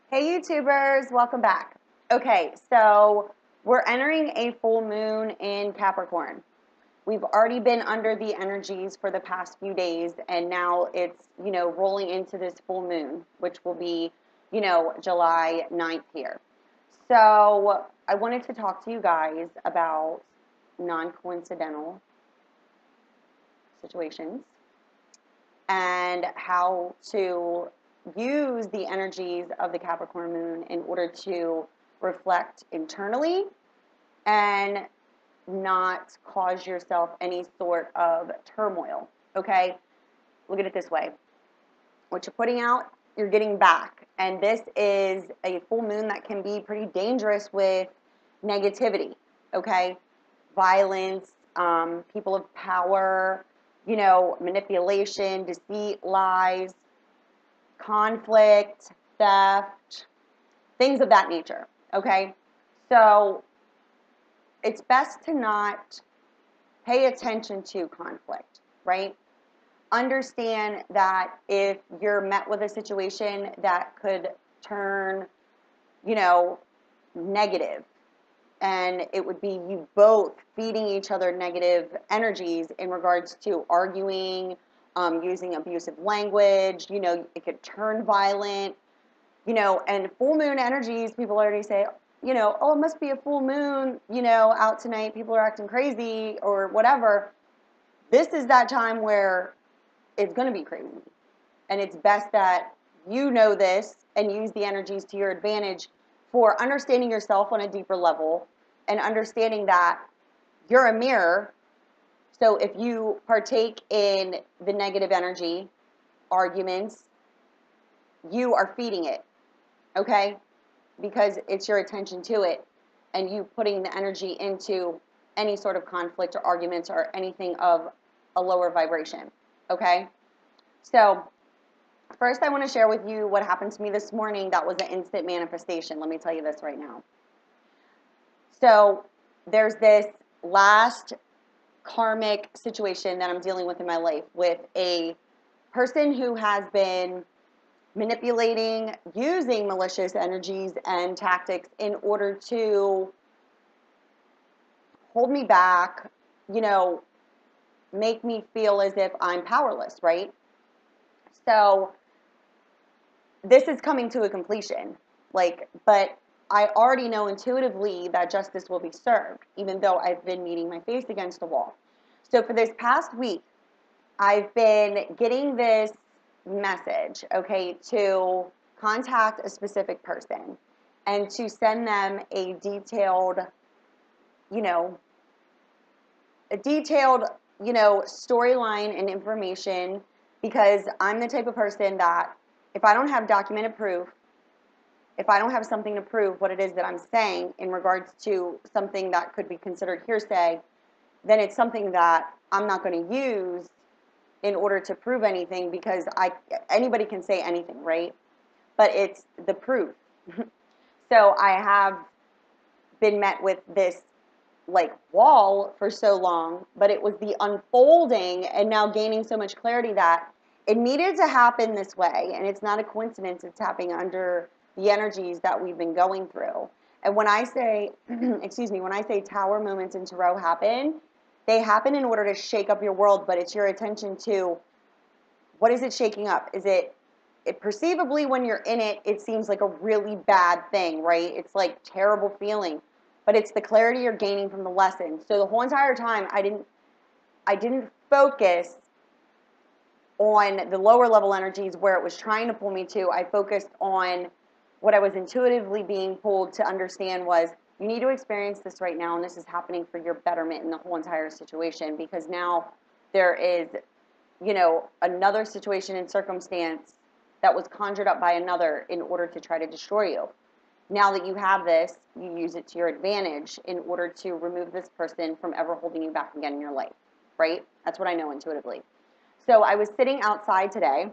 Hey YouTubers, welcome back. Okay, so we're entering a full moon in Capricorn. We've already been under the energies for the past few days, and now it's, rolling into this full moon, which will be, July 9th here. So I wanted to talk to you guys about non-coincidental situations and how to use the energies of the Capricorn moon in order to reflect internally and not cause yourself any sort of turmoil. Okay? Look at it this way. What you're putting out, you're getting back. And this is a full moon that can be pretty dangerous with negativity. Okay? Violence, people of power, manipulation, deceit, lies, conflict, theft, things of that nature, okay? So it's best to not pay attention to conflict, right? Understand that if you're met with a situation that could turn, negative, and it would be you both feeding each other negative energies in regards to arguing, using abusive language, it could turn violent, and full moon energies, people already say, oh, it must be a full moon, out tonight, people are acting crazy or whatever. This is that time where it's going to be crazy. And it's best that you know this and use the energies to your advantage for understanding yourself on a deeper level and understanding that you're a mirror. So if you partake in the negative energy, arguments, you are feeding it, okay? Because it's your attention to it and you putting the energy into any sort of conflict or arguments or anything of a lower vibration, okay? So first, I want to share with you what happened to me this morning that was an instant manifestation. Let me tell you this right now. So there's this last karmic situation that I'm dealing with in my life with a person who has been manipulating, using malicious energies and tactics in order to hold me back, make me feel as if I'm powerless, right? So this is coming to a completion, but I already know intuitively that justice will be served, even though I've been meeting my face against a wall. So for this past week, I've been getting this message, okay, to contact a specific person and to send them a detailed, you know, storyline and information, because I'm the type of person that if I don't have documented proof, if I don't have something to prove what it is that I'm saying in regards to something that could be considered hearsay, then it's something that I'm not going to use in order to prove anything, because anybody can say anything, right? But it's the proof. So I have been met with this wall for so long, but it was the unfolding and now gaining so much clarity that it needed to happen this way, and it's not a coincidence. It's happening under the energies that we've been going through. And when I say, excuse me, when I say tower moments in tarot happen, they happen in order to shake up your world, but it's your attention to what is it shaking up? Is it perceivably, when you're in it, it seems like a really bad thing, right? It's like terrible feeling, but it's the clarity you're gaining from the lesson. So the whole entire time, I didn't focus on the lower level energies where it was trying to pull me to. I focused on what I was intuitively being pulled to understand was, you need to experience this right now, and this is happening for your betterment in the whole entire situation, because now there is, another situation and circumstance that was conjured up by another in order to try to destroy you. Now that you have this, you use it to your advantage in order to remove this person from ever holding you back again in your life, right? That's what I know intuitively. So I was sitting outside today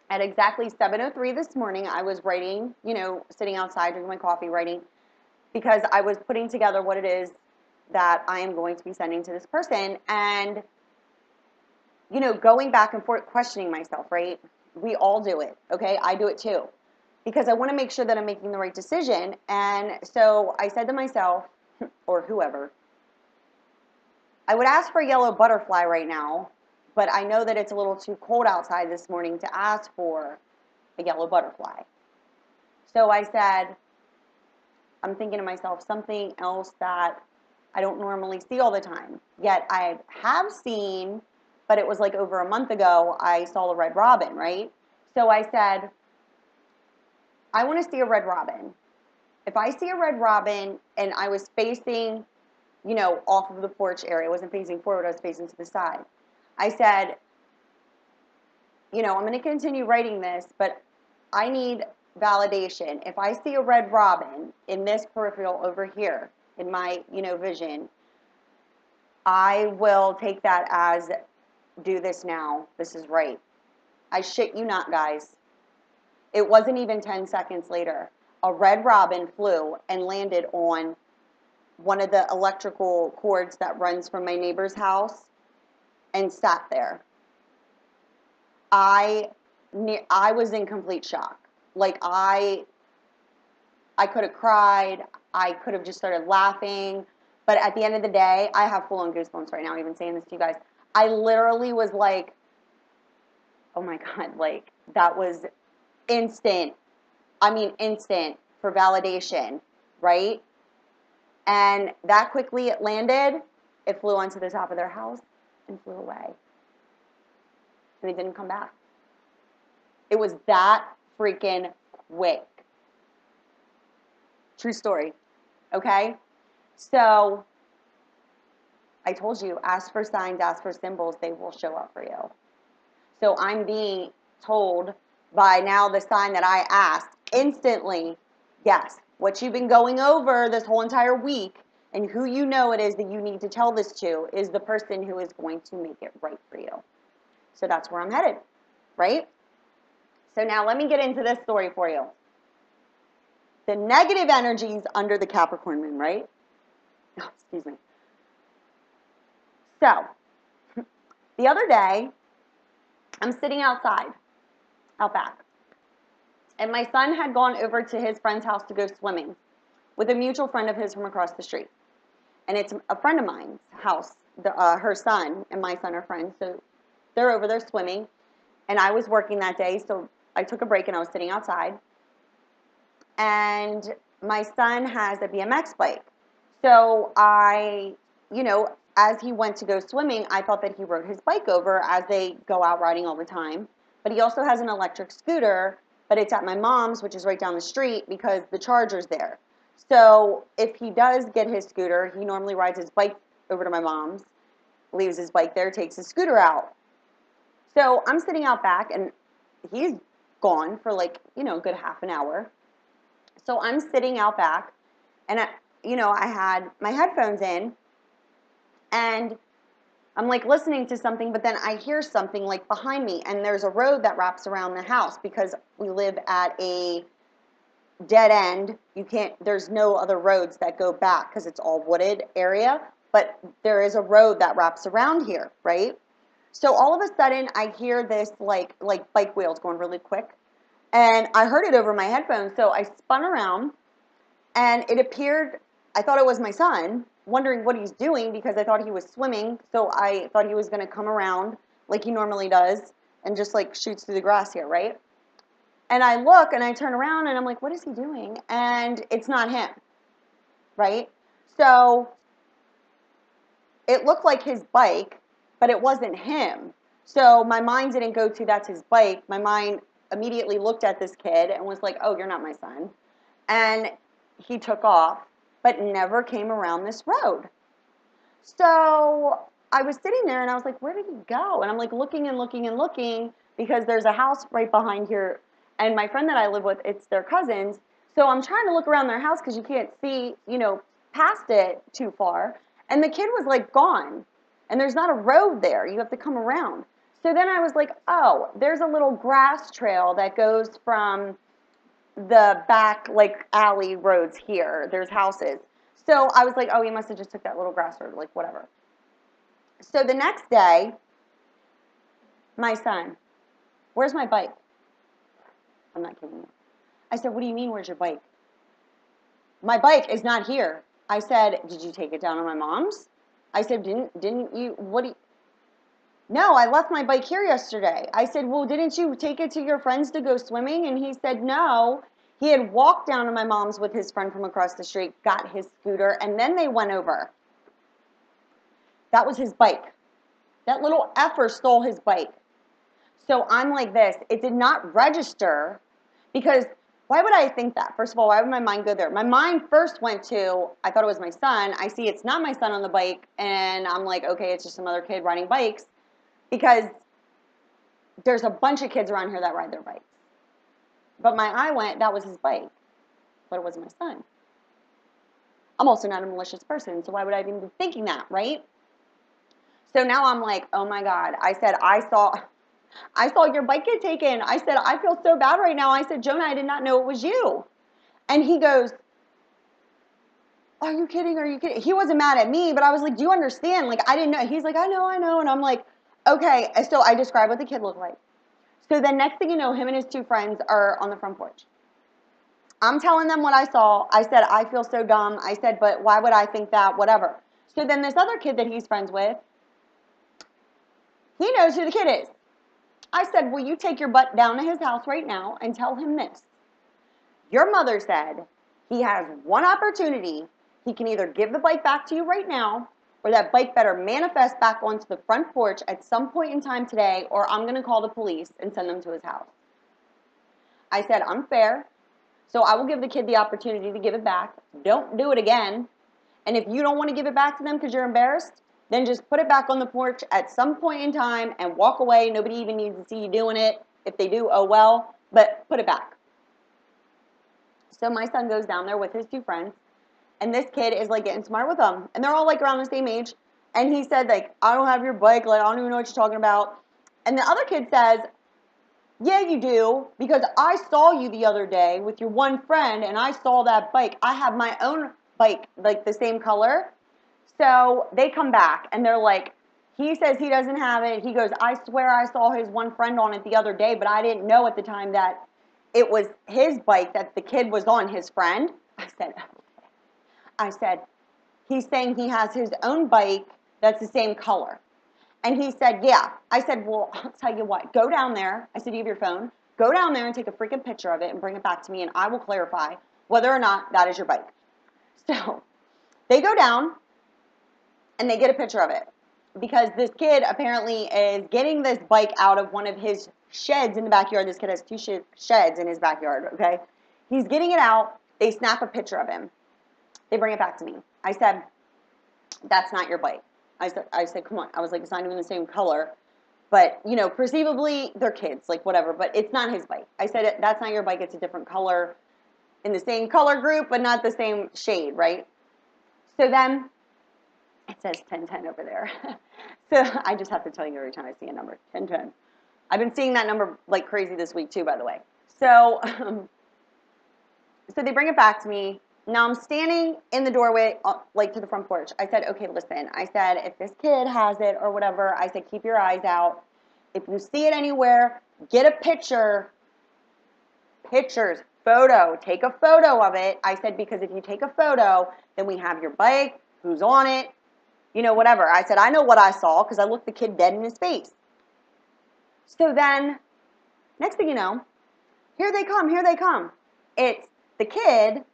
at exactly 7:03 this morning. I was writing, sitting outside drinking my coffee, writing, because I was putting together what it is that I am going to be sending to this person, and going back and forth, questioning myself, right? We all do it, okay? I do it too. because I want to make sure that I'm making the right decision. And so I said to myself, or whoever, I would ask for a yellow butterfly right now, but I know that it's a little too cold outside this morning to ask for a yellow butterfly. So I said, I'm thinking to myself, something else that I don't normally see all the time. Yet I have seen, but it was like over a month ago, I saw a red robin, right? So I said, I want to see a red robin. If I see a red robin and I was facing, off of the porch area, I wasn't facing forward, I was facing to the side. I said, I'm going to continue writing this, but I need validation. If I see a red robin in this peripheral over here, in my, vision, I will take that as, do this now. This is right. I shit you not, guys. It wasn't even 10 seconds later. A red robin flew and landed on one of the electrical cords that runs from my neighbor's house and sat there. I was in complete shock. Like I could have cried. I could have just started laughing. But at the end of the day, I have full-on goosebumps right now even saying this to you guys. I literally was like, oh my God, like that was instant. I mean, instant for validation, right? And that quickly it landed. It flew onto the top of their house and flew away. And it didn't come back. It was that freaking quick. True story. Okay? So, I told you, ask for signs, ask for symbols, they will show up for you. So I'm being told by now the sign that I asked instantly, yes, what you've been going over this whole entire week and who you know it is that you need to tell this to is the person who is going to make it right for you. So that's where I'm headed, right? So now let me get into this story for you. The negative energies under the Capricorn moon, right? Oh, excuse me. So, the other day, I'm sitting outside, out back, and my son had gone over to his friend's house to go swimming with a mutual friend of his from across the street. And it's a friend of mine's house. Her son and my son are friends, so they're over there swimming. And I was working that day, so I took a break and I was sitting outside. And my son has a BMX bike. So as he went to go swimming, I thought that he rode his bike over as they go out riding all the time. But he also has an electric scooter, but it's at my mom's, which is right down the street, because the charger's there. So if he does get his scooter, he normally rides his bike over to my mom's, leaves his bike there, takes his scooter out. So I'm sitting out back, and he's gone for a good half an hour. So I'm sitting out back, and I had my headphones in, and I'm listening to something, but then I hear something behind me, and there's a road that wraps around the house because we live at a dead end. There's no other roads that go back because it's all wooded area, but there is a road that wraps around here, right? So all of a sudden I hear this like bike wheels going really quick, and I heard it over my headphones. So I spun around, and it appeared, I thought it was my son, wondering what he's doing because I thought he was swimming. So I thought he was going to come around like he normally does and just shoots through the grass here, right? And I look and I turn around and I'm like, what is he doing? And it's not him, right? So it looked like his bike, but it wasn't him. So my mind didn't go to that's his bike. My mind immediately looked at this kid and was like, oh, you're not my son. And he took off, but never came around this road. So I was sitting there and I was like, where did he go? And I'm looking and looking and looking because there's a house right behind here. And my friend that I live with, it's their cousins. So I'm trying to look around their house because you can't see, past it too far. And the kid was gone. And there's not a road there. You have to come around. So then I was like, oh, there's a little grass trail that goes from the back, alley roads here. There's houses. So I was like, oh, he must have just took that little grass road, whatever. So the next day, my son, where's my bike? I'm not kidding you. I said, what do you mean, where's your bike? My bike is not here. I said, did you take it down on my mom's? I said, didn't you, what do you, no, I left my bike here yesterday. I said, well, didn't you take it to your friends to go swimming? And he said, no. He had walked down to my mom's with his friend from across the street, got his scooter, and then they went over. That was his bike. That little effer stole his bike. So I'm like this. It did not register because why would I think that? First of all, why would my mind go there? My mind first went to, I thought it was my son. I see it's not my son on the bike, and I'm like, okay, it's just some other kid riding bikes because there's a bunch of kids around here that ride their bikes. But my eye went, that was his bike, but it wasn't my son. I'm also not a malicious person, so why would I even be thinking that, right? So now I'm like, oh my God. I said, I saw your bike get taken. I said, I feel so bad right now. I said, Jonah, I did not know it was you. And he goes, are you kidding? Are you kidding? He wasn't mad at me, but I was like, do you understand? Like, I didn't know. He's like, I know. And I'm like, okay. So I described what the kid looked like. So then next thing you know, him and his two friends are on the front porch. I'm telling them what I saw. I said, I feel so dumb. I said, but why would I think that? Whatever. So then this other kid that he's friends with, he knows who the kid is. I said, will you take your butt down to his house right now and tell him this? Your mother said he has one opportunity. He can either give the bike back to you right now, or that bike better manifest back onto the front porch at some point in time today, or I'm going to call the police and send them to his house. I said, I'm fair, so I will give the kid the opportunity to give it back. Don't do it again. And if you don't want to give it back to them because you're embarrassed, then just put it back on the porch at some point in time and walk away. Nobody even needs to see you doing it. If they do, oh well, but put it back. So my son goes down there with his two friends, and this kid is like getting smart with them. And they're all like around the same age. And he said, like, I don't have your bike. Like, I don't even know what you're talking about. And the other kid says, yeah, you do, because I saw you the other day with your one friend, and I saw that bike. I have my own bike, like the same color. So they come back, and they're like, he says he doesn't have it. He goes, I swear I saw his one friend on it the other day, but I didn't know at the time that it was his bike that the kid was on, his friend. I said, he's saying he has his own bike that's the same color. And he said, yeah. I said, well, I'll tell you what. Go down there. I said, you have your phone. Go down there and take a freaking picture of it and bring it back to me, and I will clarify whether or not that is your bike. So they go down, and they get a picture of it because this kid apparently is getting this bike out of one of his sheds in the backyard. This kid has two sheds in his backyard, okay? He's getting it out. They snap a picture of him. They bring it back to me. I said, that's not your bike. I said, come on. I was like, it's not even the same color. But, you know, perceivably, they're kids, like whatever. But it's not his bike. I said, that's not your bike. It's a different color in the same color group, but not the same shade, right? So then it says 1010 over there. So I just have to tell you every time I see a number, 1010. I've been seeing that number like crazy this week too, by the way. So, so they bring it back to me. Now I'm standing in the doorway, like to the front porch. I said, okay, listen. I said, if this kid has it or whatever, I said, keep your eyes out. If you see it anywhere, get a picture. Pictures, photo. Take a photo of it. I said, because if you take a photo, then we have your bike, who's on it, you know, whatever. I said, I know what I saw because I looked the kid dead in his face. So then, next thing you know, here they come, here they come. It's the kid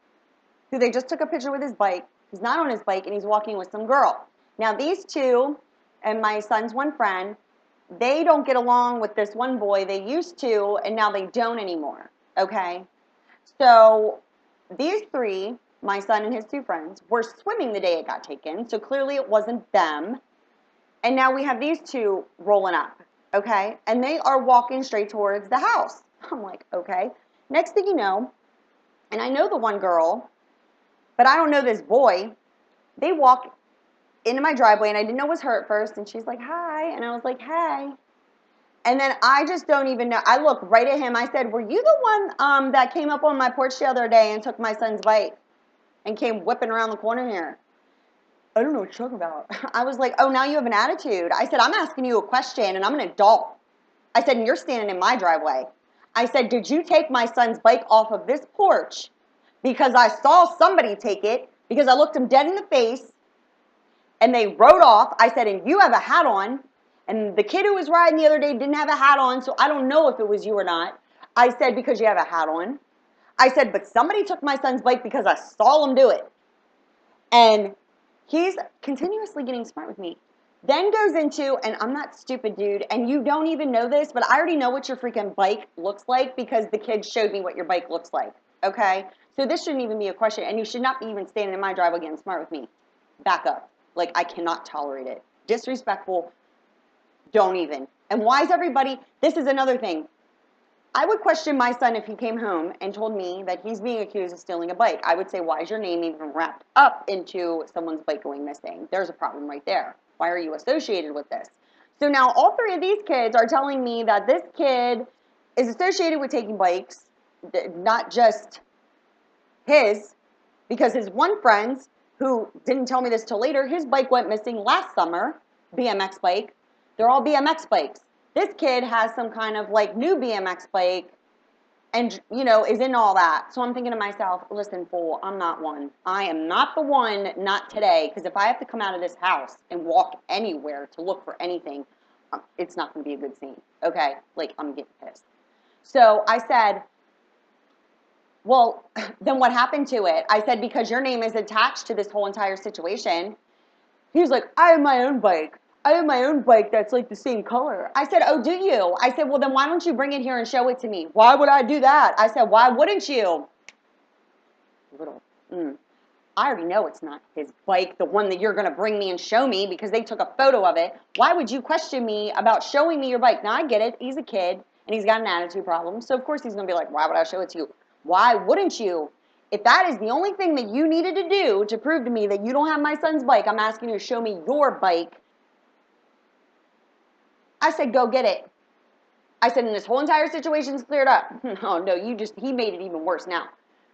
who they just took a picture with his bike. He's not on his bike, and he's walking with some girl. Now, these two and my son's one friend, they don't get along with this one boy. They used to, and now they don't anymore, okay? So these three, my son and his two friends, were swimming the day it got taken, so clearly it wasn't them. And now we have these two rolling up, okay? And they are walking straight towards the house. I'm like, okay. Next thing you know, and I know the one girl, but I don't know this boy. They walk into my driveway, and I didn't know it was her at first, and she's like, hi, and I was like, hey. And then I just don't even know. I looked right at him. I said, were you the one that came up on my porch the other day and took my son's bike and came whipping around the corner here? I don't know what you're talking about. I was like, oh, now you have an attitude. I said, I'm asking you a question, and I'm an adult. I said, and you're standing in my driveway. I said, did you take my son's bike off of this porch? Because I saw somebody take it, because I looked him dead in the face, and they rode off. I said, and you have a hat on, and the kid who was riding the other day didn't have a hat on, so I don't know if it was you or not. I said, because you have a hat on. I said, but somebody took my son's bike because I saw him do it. And he's continuously getting smart with me. Then goes into, and I'm not stupid, dude, and you don't even know this, but I already know what your freaking bike looks like because the kid showed me what your bike looks like, okay? So this shouldn't even be a question, and you should not be even standing in my driveway getting smart with me. Back up. Like, I cannot tolerate it. Disrespectful, don't even. And why is everybody, this is another thing. I would question my son if he came home and told me that he's being accused of stealing a bike. I would say, why is your name even wrapped up into someone's bike going missing? There's a problem right there. Why are you associated with this? So now all three of these kids are telling me that this kid is associated with taking bikes, not just his, because his one friend, who didn't tell me this till later, his bike went missing last summer, BMX bike. They're all BMX bikes. This kid has some kind of like new BMX bike and, you know, is in all that. So I'm thinking to myself, listen, fool, I'm not one. I am not the one, not today, because if I have to come out of this house and walk anywhere to look for anything, it's not going to be a good scene, okay? Like, I'm getting pissed. So I said, well, then what happened to it? I said, because your name is attached to this whole entire situation. He was like, I have my own bike. I have my own bike that's like the same color. I said, oh, do you? I said, well, then why don't you bring it here and show it to me? Why would I do that? I said, why wouldn't you? I already know it's not his bike, the one that you're going to bring me and show me because they took a photo of it. Why would you question me about showing me your bike? Now, I get it. He's a kid, and he's got an attitude problem. So, of course, he's going to be like, why would I show it to you? Why wouldn't you? If that is the only thing that you needed to do to prove to me that you don't have my son's bike, I'm asking you to show me your bike. I said, go get it. I said, and this whole entire situation's cleared up. Oh, no, he made it even worse now.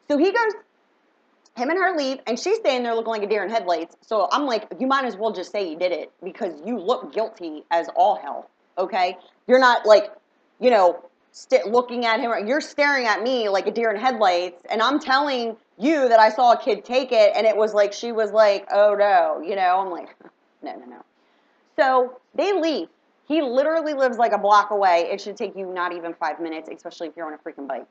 So he goes, him and her leave, and she's standing there looking like a deer in headlights. So I'm like, you might as well just say you did it because you look guilty as all hell, okay? You're not like, you know, looking at him. You're staring at me like a deer in headlights, and I'm telling you that I saw a kid take it, and it was like, she was like, oh, no, you know? I'm like, no, no, no. So they leave. He literally lives like a block away. It should take you not even 5 minutes, especially if you're on a freaking bike.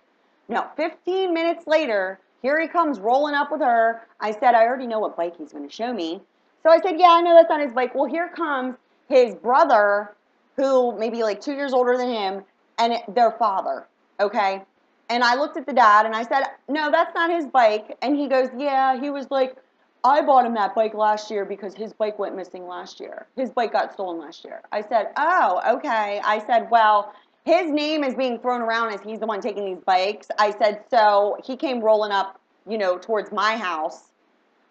No, 15 minutes later, here he comes rolling up with her. I said, I already know what bike he's going to show me. So I said, yeah, I know that's not his bike. Well, here comes his brother, who maybe like 2 years older than him, and their father, okay? And I looked at the dad, and I said, no, that's not his bike. And he goes, yeah. He was like, I bought him that bike last year because his bike went missing last year. His bike got stolen last year. I said, oh, okay. I said, well, his name is being thrown around as he's the one taking these bikes. I said, so he came rolling up, you know, towards my house.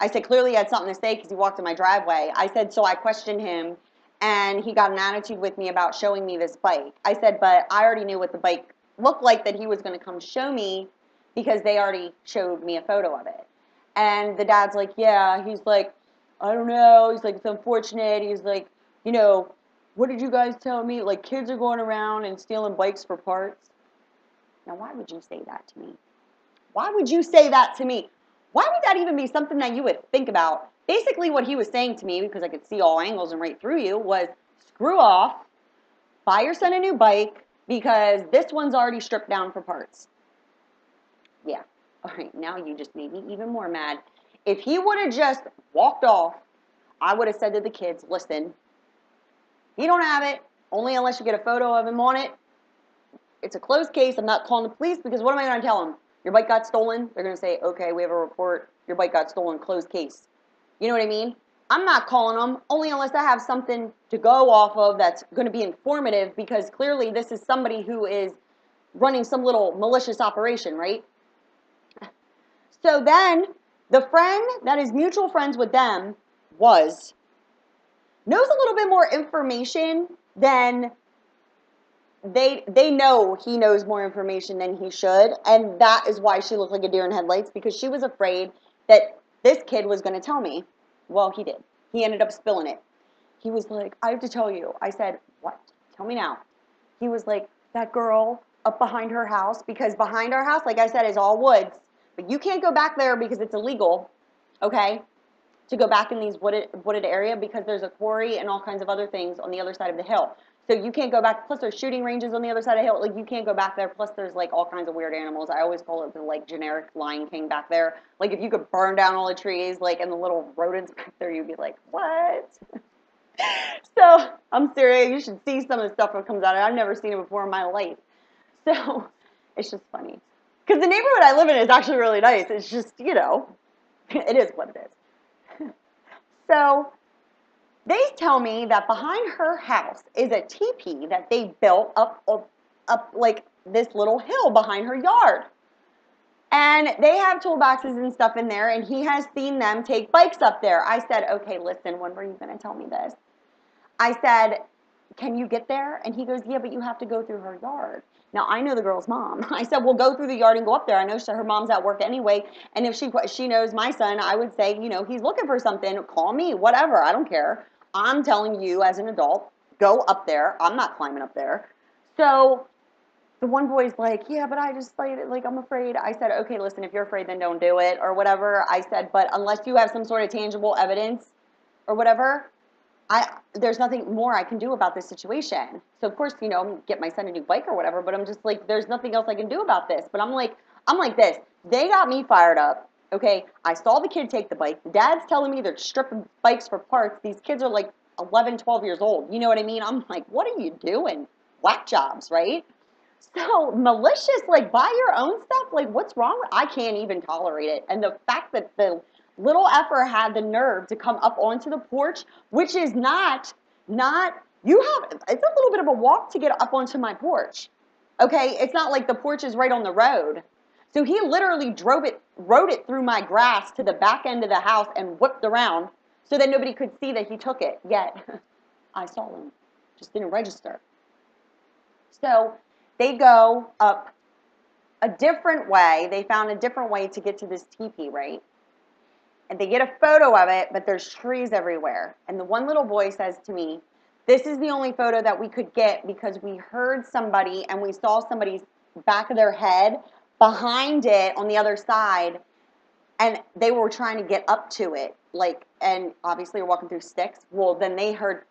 I said, clearly he had something to say because he walked in my driveway. I said, so I questioned him, and he got an attitude with me about showing me this bike. I said, but I already knew what the bike looked like that he was going to come show me because they already showed me a photo of it. And the dad's like, yeah. He's like, I don't know. He's like, it's unfortunate. He's like, you know, what did you guys tell me? Like, kids are going around and stealing bikes for parts. Now, why would you say that to me? Why would you say that to me? Why would that even be something that you would think about? Basically, what he was saying to me, because I could see all angles and right through you, was screw off, buy your son a new bike, because this one's already stripped down for parts. Yeah. All right, now you just made me even more mad. If he would have just walked off, I would have said to the kids, listen, you don't have it, only unless you get a photo of him on it. It's a closed case. I'm not calling the police because what am I going to tell them? Your bike got stolen? They're going to say, okay, we have a report. Your bike got stolen, closed case. You know what I mean? I'm not calling them only unless I have something to go off of that's going to be informative because clearly this is somebody who is running some little malicious operation, right? So then, the friend that is mutual friends with them knows a little bit more information than they know he knows more information than he should, and that is why she looked like a deer in headlights, because she was afraid that this kid was going to tell me. Well, he did. He ended up spilling it. He was like, I have to tell you. I said, what? Tell me now. He was like, that girl, up behind her house, because behind our house, like I said, is all woods. But you can't go back there because it's illegal, okay, to go back in these wooded area, because there's a quarry and all kinds of other things on the other side of the hill. So you can't go back. Plus, there's shooting ranges on the other side of the hill. Like, you can't go back there. Plus, there's, like, all kinds of weird animals. I always call it the, like, generic Lion King back there. Like, if you could burn down all the trees, like, and the little rodents back there, you'd be like, what? So, I'm serious. You should see some of the stuff that comes out of it. I've never seen it before in my life. So, it's just funny. Because the neighborhood I live in is actually really nice. It's just, you know, it is what it is. So, they tell me that behind her house is a teepee that they built up like this little hill behind her yard. And they have toolboxes and stuff in there, and he has seen them take bikes up there. I said, okay, listen, when were you going to tell me this? I said, can you get there? And he goes, yeah, but you have to go through her yard. Now, I know the girl's mom. I said, well, go through the yard and go up there. I know her mom's at work anyway, and if she knows my son, I would say, you know, he's looking for something, call me, whatever, I don't care. I'm telling you as an adult, go up there. I'm not climbing up there. So the one boy's like, yeah, but I just, like, I'm afraid. I said, okay, listen, if you're afraid, then don't do it, or whatever. I said, but unless you have some sort of tangible evidence or whatever, there's nothing more I can do about this situation. So of course, you know, get my son a new bike or whatever, but I'm just like, there's nothing else I can do about this. But I'm like this. They got me fired up. Okay, I saw the kid take the bike. The dad's telling me they're stripping bikes for parts. These kids are like 11, 12 years old. You know what I mean? I'm like, what are you doing? Whack jobs, right? So malicious, like, buy your own stuff. Like, what's wrong with? I can't even tolerate it. And the fact that the little effer had the nerve to come up onto the porch, which is not you have. It's a little bit of a walk to get up onto my porch. Okay, it's not like the porch is right on the road. So he literally rode it through my grass to the back end of the house and whipped around so that nobody could see that he took it. Yet, I saw him. Just didn't register. So they go up a different way. They found a different way to get to this teepee, right? And they get a photo of it, but there's trees everywhere. And the one little boy says to me, this is the only photo that we could get because we heard somebody and we saw somebody's back of their head behind it on the other side, and they were trying to get up to it, like, and obviously you're walking through sticks. Well, then they heard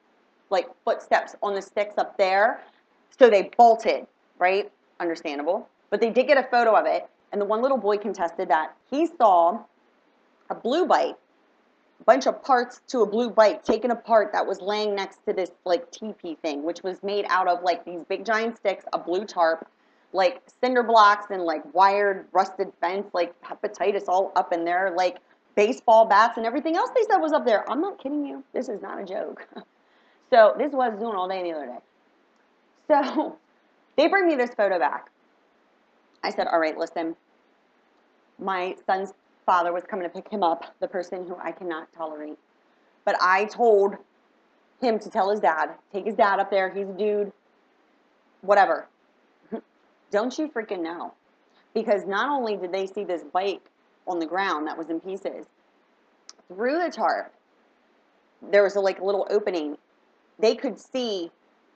like footsteps on the sticks up there, so they bolted, right? Understandable. But they did get a photo of it, and the one little boy contested that he saw a blue bike, a bunch of parts to a blue bike taken apart that was laying next to this like teepee thing, which was made out of like these big giant sticks, a blue tarp, like cinder blocks and like wired rusted fence, like hepatitis all up in there, like baseball bats and everything else they said was up there. I'm not kidding you. This is not a joke. So this was doing all day the other day. So they bring me this photo back. I said, all right, listen, my son's father was coming to pick him up, the person who I cannot tolerate. But I told him to tell his dad, take his dad up there, he's a dude, whatever. Don't you freaking know. Because not only did they see this bike on the ground that was in pieces, through the tarp, there was a little opening. They could see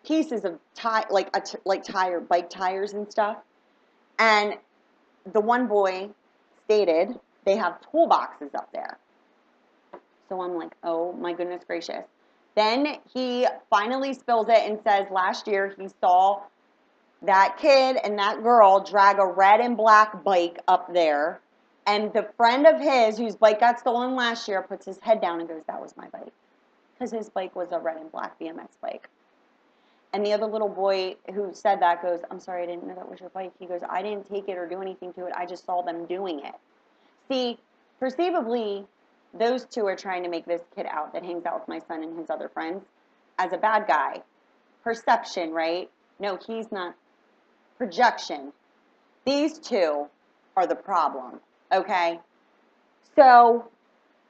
pieces of bike tires and stuff. And the one boy stated they have toolboxes up there. So I'm like, oh my goodness gracious. Then he finally spills it and says last year he saw that kid and that girl drag a red and black bike up there, and the friend of his whose bike got stolen last year puts his head down and goes, that was my bike. Because his bike was a red and black BMX bike. And the other little boy who said that goes, I'm sorry, I didn't know that was your bike. He goes, I didn't take it or do anything to it. I just saw them doing it. See, perceivably, those two are trying to make this kid out that hangs out with my son and his other friends as a bad guy. Perception, right? No, he's not. Projection. These two are the problem, okay? So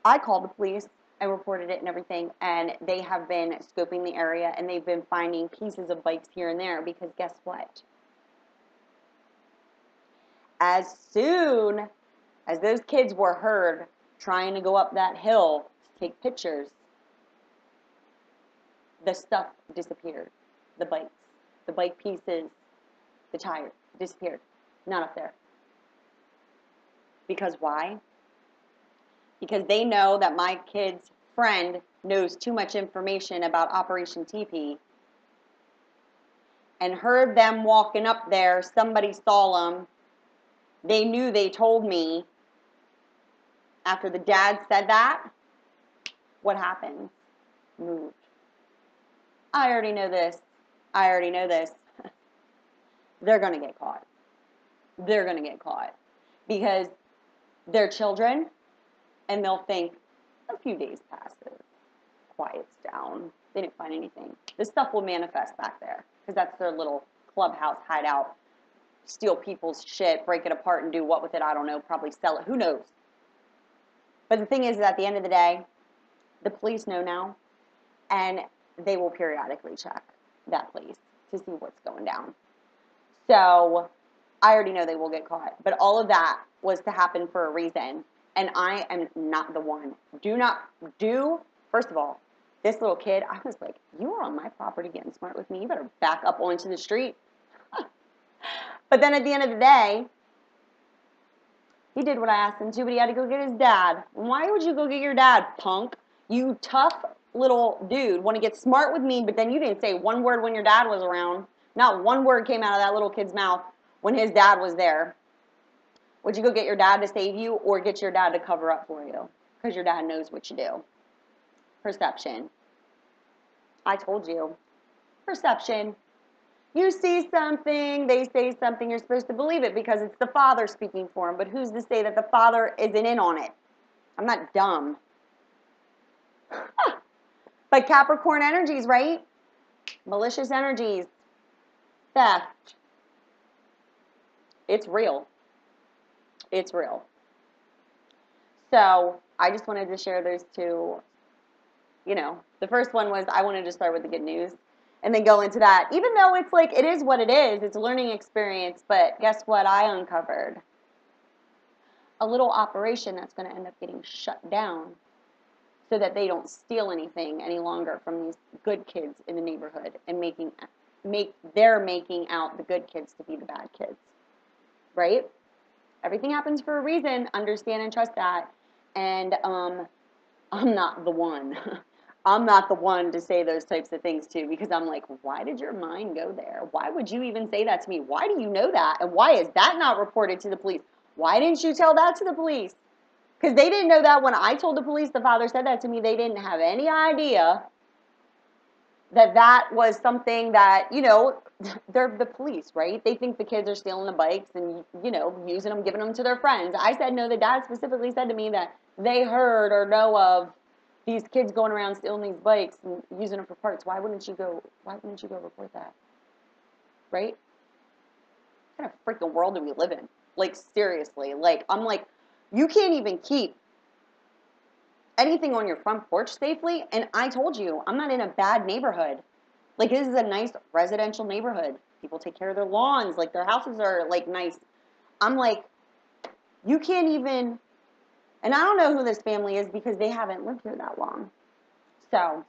I called the police. I reported it and everything, and they have been scoping the area, and they've been finding pieces of bikes here and there, because guess what? As soon as those kids were heard trying to go up that hill to take pictures, the stuff disappeared. The bikes, the bike pieces, the tires, Disappeared. Not up there. Because why? Because they know that my kid's friend knows too much information about Operation TP and heard them walking up there. Somebody saw them. They knew, they told me. After the dad said that, what happened? Moved. I already know this. I already know this. They're going to get caught. They're going to get caught. Because they're children, and they'll think, a few days passes, quiets down, they didn't find anything. This stuff will manifest back there, because that's their little clubhouse hideout. Steal people's shit, break it apart, and do what with it, I don't know, probably sell it, who knows. But the thing is, at the end of the day, the police know now, and they will periodically check that place to see what's going down. So I already know they will get caught. But all of that was to happen for a reason. And I am not the one. First of all, this little kid, I was like, you are on my property getting smart with me. You better back up onto the street. But then at the end of the day, he did what I asked him to, but he had to go get his dad. Why would you go get your dad, punk? You tough little dude want to get smart with me, but then you didn't say one word when your dad was around. Not one word came out of that little kid's mouth when his dad was there. Would you go get your dad to save you or get your dad to cover up for you? Because your dad knows what you do. Perception. I told you. Perception. You see something, they say something, you're supposed to believe it because it's the father speaking for him. But who's to say that the father isn't in on it? I'm not dumb. But Capricorn energies, right? Malicious energies. Theft. It's real. It's real. So I just wanted to share those two. You know, the first one was I wanted to start with the good news and then go into that. Even though it's like, it is what it is. It's a learning experience. But guess what I uncovered? A little operation that's going to end up getting shut down so that they don't steal anything any longer from these good kids in the neighborhood and making out the good kids to be the bad kids. Right? Everything happens for a reason. Understand and trust that. And I'm not the one. I'm not the one to say those types of things to, because I'm like, why did your mind go there? Why would you even say that to me? Why do you know that? And why is that not reported to the police? Why didn't you tell that to the police? Because they didn't know that when I told the police the father said that to me. They didn't have any idea that that was something that, you know, they're the police, right? They think the kids are stealing the bikes and, you know, using them, giving them to their friends. I said no. The dad specifically said to me that they heard or know of these kids going around stealing these bikes and using them for parts. Why wouldn't you go report that? Right? What kind of freaking world do we live in? Like, seriously. Like, I'm like, you can't even keep anything on your front porch safely. And I told you, I'm not in a bad neighborhood. Like, this is a nice residential neighborhood. People take care of their lawns. Like, their houses are, like, nice. I'm like, you can't even... And I don't know who this family is because they haven't lived here that long. So,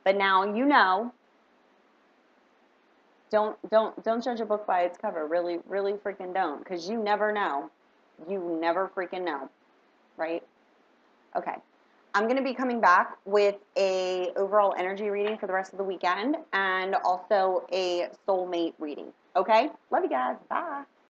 but now you know. Don't judge a book by its cover. Really, really freaking don't, because you never know. You never freaking know, right? Okay. I'm going to be coming back with a overall energy reading for the rest of the weekend and also a soulmate reading. Okay? Love you guys. Bye.